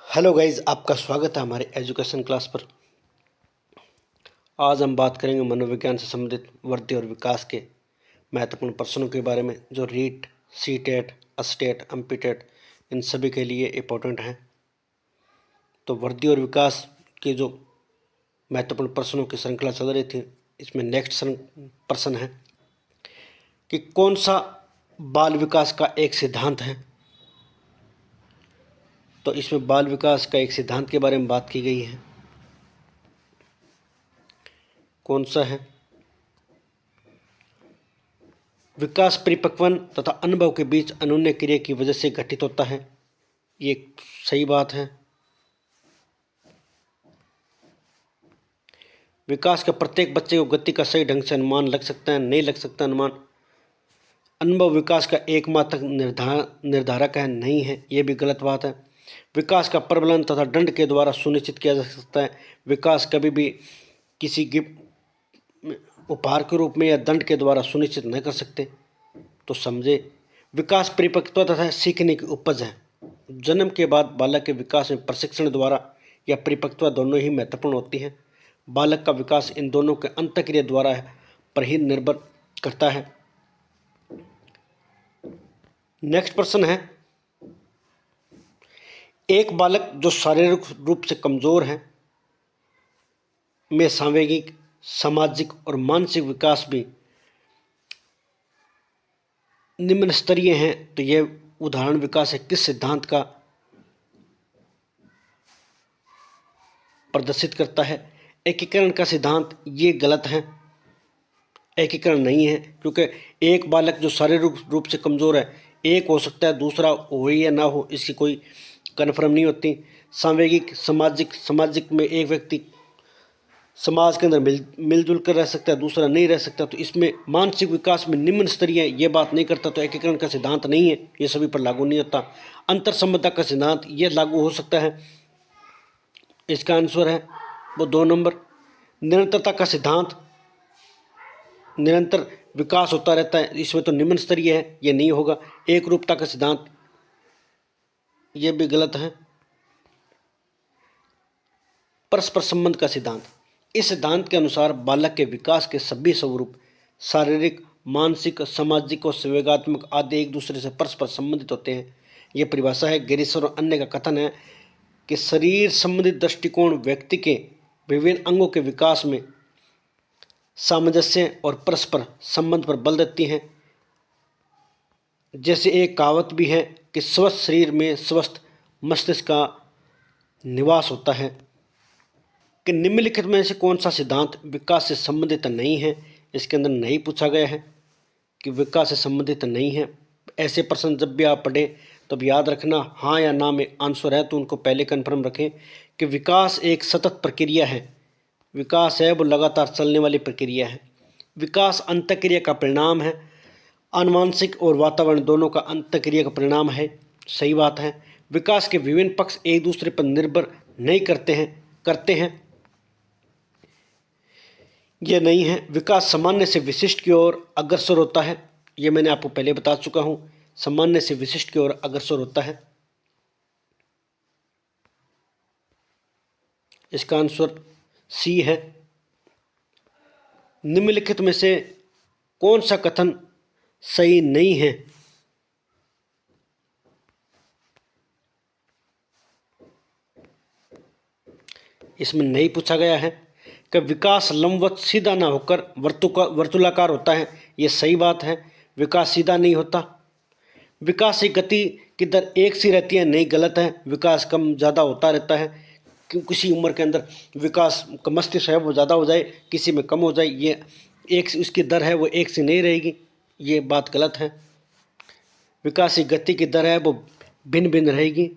Hello guys, आपका स्वागत है हमारे एजुकेशन क्लास पर। आज हम बात करेंगे मनोविज्ञान से संबंधित वृद्धि और विकास के महत्वपूर्ण प्रश्नों के बारे में, जो REET, C TET, state, MPTET इन सभी के लिए इम्पोर्टेंट हैं। तो वृद्धि और विकास के जो महत्वपूर्ण प्रश्नों की श्रृंखला चल रही थी, इसमें नेक्स्ट प्रश्न है कि कौन सा बाल विकास का एक सिद्धांत है। तो इसमें बाल विकास का एक सिद्धांत के बारे में बात की गई है। कौन सा है? विकास परिपक्वन तथा अनुभव के बीच अनून्य क्रिया की वजह से घटित होता है। ये सही बात है। विकास का प्रत्येक बच्चे को गति का सही ढंग से अनुमान लग सकता है, नहीं लग सकता अनुमान। अनुभव विकास का एकमात्र निर्धारक है, नहीं है, ये भी गलत बात है। विकास का प्रबलन तथा दंड के द्वारा सुनिश्चित किया जा सकता है। विकास कभी भी किसी गिफ्ट उपहार के रूप में या दंड के द्वारा सुनिश्चित नहीं कर सकते। तो समझे, विकास परिपक्वता तथा सीखने की उपज है। जन्म के बाद बालक के विकास में प्रशिक्षण द्वारा या परिपक्वता दोनों ही महत्वपूर्ण होती है। बालक का विकास इन दोनों के अंतःक्रिया द्वारा पर ही निर्भर करता है। नेक्स्ट प्रश्न है, एक बालक जो शारीरिक रूप से कमजोर है में सांवेगिक, सामाजिक और मानसिक विकास भी निम्न स्तरीय हैं, तो यह उदाहरण विकास है किस सिद्धांत का प्रदर्शित करता है? एकीकरण का सिद्धांत। ये गलत है, एकीकरण नहीं है, क्योंकि एक बालक जो शारीरिक रूप से कमज़ोर है, एक हो सकता है, दूसरा हो या ना हो, इसकी कोई कन्फर्म नहीं होती। सामाजिक, सामाजिक में एक व्यक्ति समाज के अंदर मिलजुल कर रह सकता है, दूसरा नहीं रह सकता। तो इसमें मानसिक विकास में निम्न स्तरीय ये बात नहीं करता, तो एकीकरण का सिद्धांत नहीं है, ये सभी पर लागू नहीं होता। अंतर संबंधता का सिद्धांत ये लागू हो सकता है। इसका आंसर है वो 2 नंबर। निरंतरता का सिद्धांत, निरंतर विकास होता रहता है, इसमें तो निम्न स्तरीय है, ये नहीं होगा। एक रूपता का सिद्धांत, ये भी गलत है। परस्पर संबंध का सिद्धांत, इस सिद्धांत के अनुसार बालक के विकास के सभी स्वरूप शारीरिक, मानसिक, सामाजिक और संवेगात्मक आदि एक दूसरे से परस्पर संबंधित होते हैं। यह परिभाषा है। गेरिसर और अन्य का कथन है कि शरीर संबंधित दृष्टिकोण व्यक्ति के विभिन्न अंगों के विकास में सामंजस्य और परस्पर संबंध पर बल देती हैं। जैसे एक कहावत भी है कि स्वस्थ शरीर में स्वस्थ मस्तिष्क का निवास होता है। कि निम्नलिखित में से कौन सा सिद्धांत विकास से संबंधित नहीं है? इसके अंदर नहीं पूछा गया है कि विकास से संबंधित नहीं है। ऐसे प्रश्न जब भी आप पढ़ें तब याद रखना, हाँ या ना में आंसर है तो उनको पहले कन्फर्म रखें कि विकास एक सतत प्रक्रिया है। विकास है वो लगातार चलने वाली प्रक्रिया है। विकास अंतःक्रिया का परिणाम है। अनुवांशिक और वातावरण दोनों का अंतःक्रिया का परिणाम है। सही बात है। विकास के विभिन्न पक्ष एक दूसरे पर निर्भर नहीं करते हैं, ये नहीं है। विकास सामान्य से विशिष्ट की ओर अग्रसर होता है, ये मैंने आपको पहले बता चुका हूँ। सामान्य से विशिष्ट की ओर अग्रसर होता है। इसका आंसर सी है। निम्नलिखित में से कौन सा कथन सही नहीं है? इसमें नहीं पूछा गया है कि विकास लंबवत सीधा ना होकर वर्तुलाकार होता है। ये सही बात है, विकास सीधा नहीं होता। विकास की गति की दर एक सी रहती है, नहीं, गलत है। विकास कम ज़्यादा होता रहता है। किसी उम्र के अंदर विकास का मस्तिष्क है वो ज़्यादा हो जाए, किसी में कम हो जाए, ये एक उसकी दर है वो एक सी नहीं रहेगी, ये बात गलत है। विकास की गति की दर है वो भिन्न भिन्न रहेगी।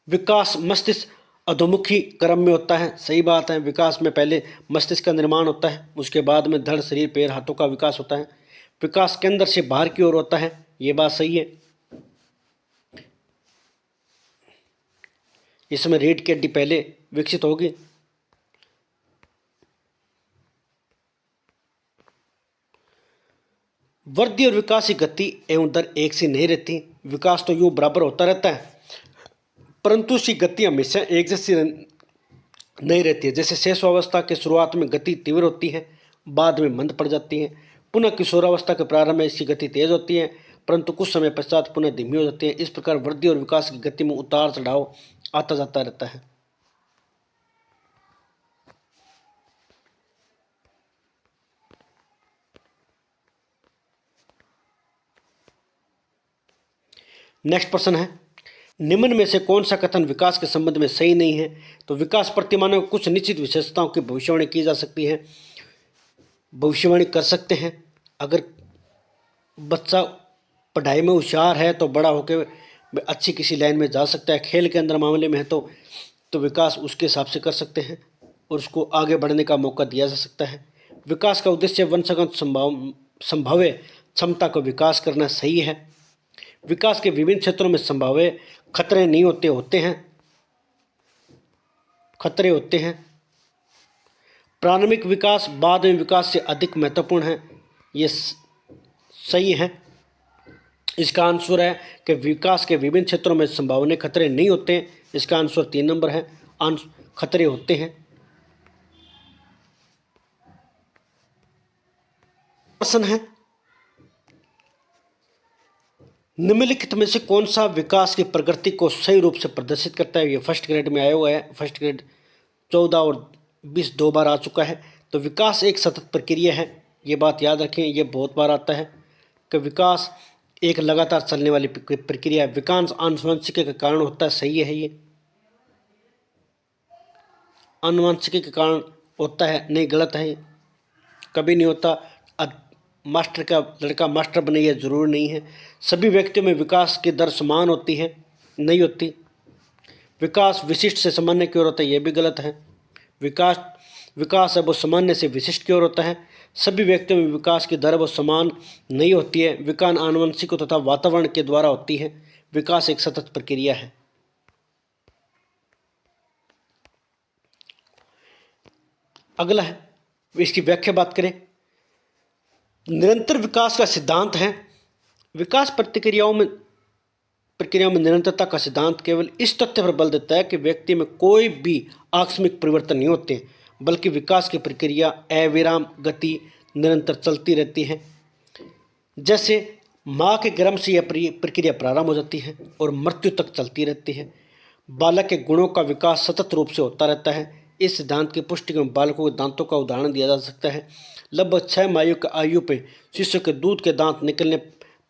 विकास मस्तिष्क अधोमुखी क्रम में होता है। सही बात है। विकास में पहले मस्तिष्क का निर्माण होता है, उसके बाद में धड़, शरीर, पैर, हाथों का विकास होता है। विकास के अंदर से बाहर की ओर होता है, ये बात सही है। इसमें रीढ़ की हड्डी पहले विकसित होगी। वृद्धि और विकास की गति एवं दर एक सी नहीं रहती। विकास तो यूँ बराबर होता रहता है, परंतु उसकी गति हमेशा एक जैसी नहीं रहती है। जैसे शैशवावस्था के शुरुआत में गति तीव्र होती है, बाद में मंद पड़ जाती है। पुनः किशोरावस्था के प्रारंभ में इसकी गति तेज होती है, परंतु कुछ समय पश्चात पुनः धीमी हो जाती है। इस प्रकार वृद्धि और विकास की गति में उतार चढ़ाव आता जाता रहता है। नेक्स्ट प्रश्न है, निम्न में से कौन सा कथन विकास के संबंध में सही नहीं है? तो विकास प्रतिमानों में कुछ निश्चित विशेषताओं की भविष्यवाणी की जा सकती है, भविष्यवाणी कर सकते हैं। अगर बच्चा पढ़ाई में होशियार है तो बड़ा होकर अच्छी किसी लाइन में जा सकता है। खेल के अंदर मामले में है तो विकास उसके हिसाब से कर सकते हैं और उसको आगे बढ़ने का मौका दिया जा सकता है। विकास का उद्देश्य वंशगत संभाव्य क्षमता को विकास करना सही है। विकास के विभिन्न क्षेत्रों में संभाव्य खतरे नहीं होते हैं, खतरे होते हैं। प्रारंभिक विकास बाद में विकास से अधिक महत्वपूर्ण है, ये सही है। इसका आंसर है कि विकास के विभिन्न क्षेत्रों में संभावना खतरे नहीं होते हैं। इसका आंसर 3 नंबर है, खतरे होते हैं। प्रश्न है, निम्नलिखित में से कौन सा विकास की प्रगति को सही रूप से प्रदर्शित करता है? ये फर्स्ट ग्रेड में आया हुआ है, फर्स्ट ग्रेड 14 और 20 दो बार आ चुका है। तो विकास एक सतत प्रक्रिया है, ये बात याद रखें, ये बहुत बार आता है कि विकास एक लगातार चलने वाली प्रक्रिया है। विकास आनुवंशिकी के कारण होता है, सही है। ये आनुवंशिकी के कारण होता है, नहीं, गलत है, कभी नहीं होता। मास्टर का लड़का मास्टर बने यह जरूरी नहीं है। सभी व्यक्तियों में विकास की दर समान होती है, नहीं होती। विकास विशिष्ट से सामान्य की ओर होता है, यह भी गलत है। विकास है वो सामान्य से विशिष्ट की ओर होता है। सभी व्यक्तियों में विकास की दर वो समान नहीं होती है। विकास आनुवंशिक तथा वातावरण के द्वारा होती है। विकास एक सतत प्रक्रिया है। अगला है, इसकी व्याख्या बात करें। निरंतर विकास का सिद्धांत है। विकास प्रक्रियाओं में निरंतरता का सिद्धांत केवल इस तथ्य पर बल देता है कि व्यक्ति में कोई भी आकस्मिक परिवर्तन नहीं होते, बल्कि विकास की प्रक्रिया अविराम गति निरंतर चलती रहती है। जैसे माँ के गर्भ से यह प्रक्रिया प्रारंभ हो जाती है और मृत्यु तक चलती रहती है। बालक के गुणों का विकास सतत रूप से होता रहता है। इस सिद्धांत की पुष्टि में बालकों के दांतों का उदाहरण दिया जा सकता है। लगभग 6 माह की आयु पे शिशु के दूध के दांत निकलने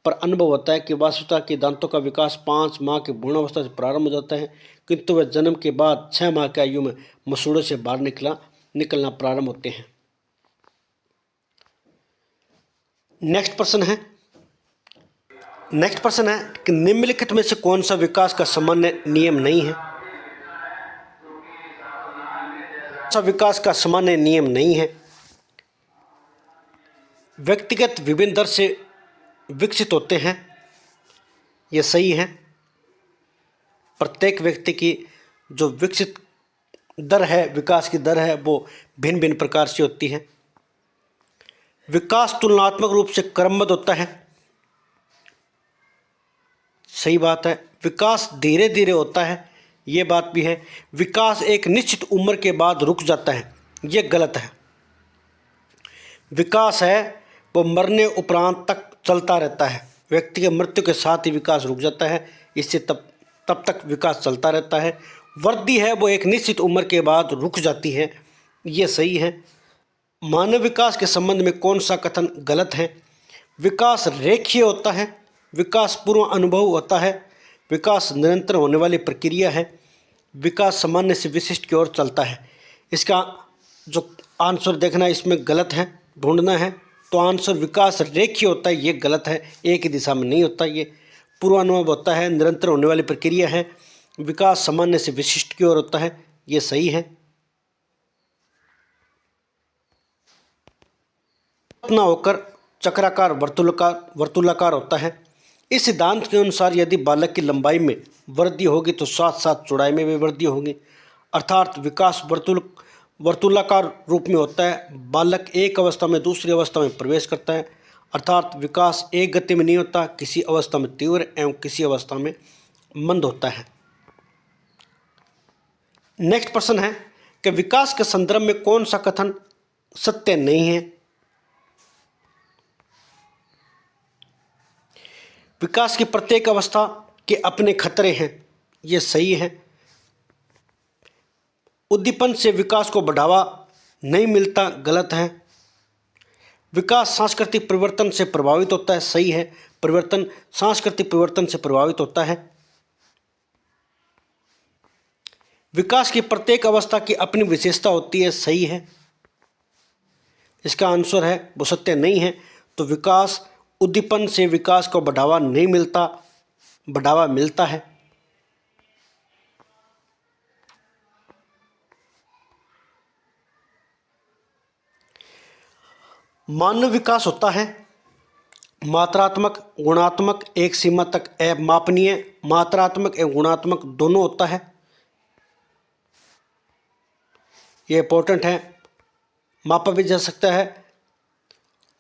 पर अनुभव होता है कि वास्तविकता के दांतों का विकास 5 माह की भ्रूण अवस्था से प्रारंभ हो जाता है, किंतु वह जन्म के बाद 6 माह की आयु में मसूड़ों से बाहर निकलना प्रारंभ होते हैं। नेक्स्ट प्रश्न है कि निम्नलिखित में से कौन सा विकास का सामान्य नियम नहीं है? विकास का सामान्य नियम नहीं है। व्यक्तिगत विभिन्न दर से विकसित होते हैं, यह सही है। प्रत्येक व्यक्ति की जो विकसित दर है, विकास की दर है, वो भिन्न भिन्न प्रकार से होती है। विकास तुलनात्मक रूप से क्रमबद्ध होता है, सही बात है। विकास धीरे धीरे होता है, ये बात भी है। विकास एक निश्चित उम्र के बाद रुक जाता है, ये गलत है। विकास है वो मरने उपरांत तक चलता रहता है। व्यक्ति के मृत्यु के साथ ही विकास रुक जाता है, इससे तब तक विकास चलता रहता है। वृद्धि है वो एक निश्चित उम्र के बाद रुक जाती है, ये सही है। मानव विकास के संबंध में कौन सा कथन गलत है? विकास रेखीय होता है, विकास पूर्व अनुभव होता है, विकास निरंतर होने वाली प्रक्रिया है, विकास सामान्य से विशिष्ट की ओर चलता है। इसका जो आंसर देखना इसमें गलत है, ढूंढना है। तो आंसर विकास रेखीय होता है, ये गलत है। एक ही दिशा में नहीं होता, ये पूर्वानुभव होता है, निरंतर होने वाली प्रक्रिया है। विकास सामान्य से विशिष्ट की ओर होता है, ये सही है। ना होकर चक्राकार वर्तुलाकार होता है। इस सिद्धांत के अनुसार यदि बालक की लंबाई में वृद्धि होगी तो साथ साथ चौड़ाई में भी वृद्धि होगी, अर्थात विकास वर्तुलाकार रूप में होता है। बालक एक अवस्था में दूसरी अवस्था में प्रवेश करता है, अर्थात विकास एक गति में नहीं होता, किसी अवस्था में तीव्र एवं किसी अवस्था में मंद होता है। नेक्स्ट प्रश्न है कि विकास के संदर्भ में कौन सा कथन सत्य नहीं है। विकास की प्रत्येक अवस्था के अपने खतरे हैं, यह सही है। उद्दीपन से विकास को बढ़ावा नहीं मिलता, गलत है। विकास सांस्कृतिक परिवर्तन से प्रभावित होता है, सही है। परिवर्तन सांस्कृतिक परिवर्तन से प्रभावित होता है। विकास की प्रत्येक अवस्था की अपनी विशेषता होती है, सही है। इसका आंसर है वो सत्य नहीं है। तो विकास उद्दीपन से विकास को बढ़ावा नहीं मिलता, बढ़ावा मिलता है। मानव विकास होता है मात्रात्मक, गुणात्मक, एक सीमा तक अमापनीय। मात्रात्मक एवं गुणात्मक दोनों होता है, ये इंपॉर्टेंट है, मापा भी जा सकता है।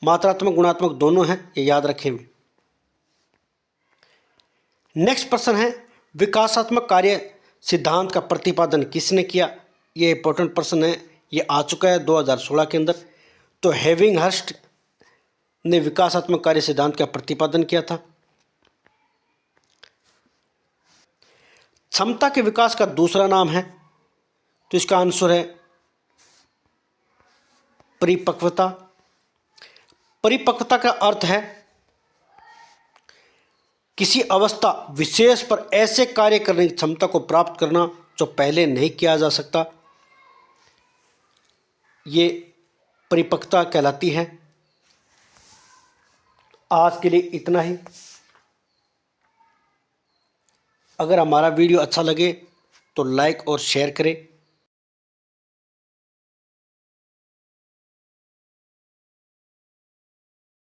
मात्रात्मक गुणात्मक दोनों हैं, ये याद रखें। नेक्स्ट प्रश्न है विकासात्मक कार्य सिद्धांत का प्रतिपादन किसने किया। ये इंपॉर्टेंट प्रश्न है, ये आ चुका है 2016 के अंदर। तो हेविंगहर्स्ट ने विकासात्मक कार्य सिद्धांत का प्रतिपादन किया था। क्षमता के विकास का दूसरा नाम है, तो इसका आंसर है परिपक्वता। परिपक्वता का अर्थ है किसी अवस्था विशेष पर ऐसे कार्य करने की क्षमता को प्राप्त करना जो पहले नहीं किया जा सकता, ये परिपक्वता कहलाती है। आज के लिए इतना ही। अगर हमारा वीडियो अच्छा लगे तो लाइक और शेयर करें।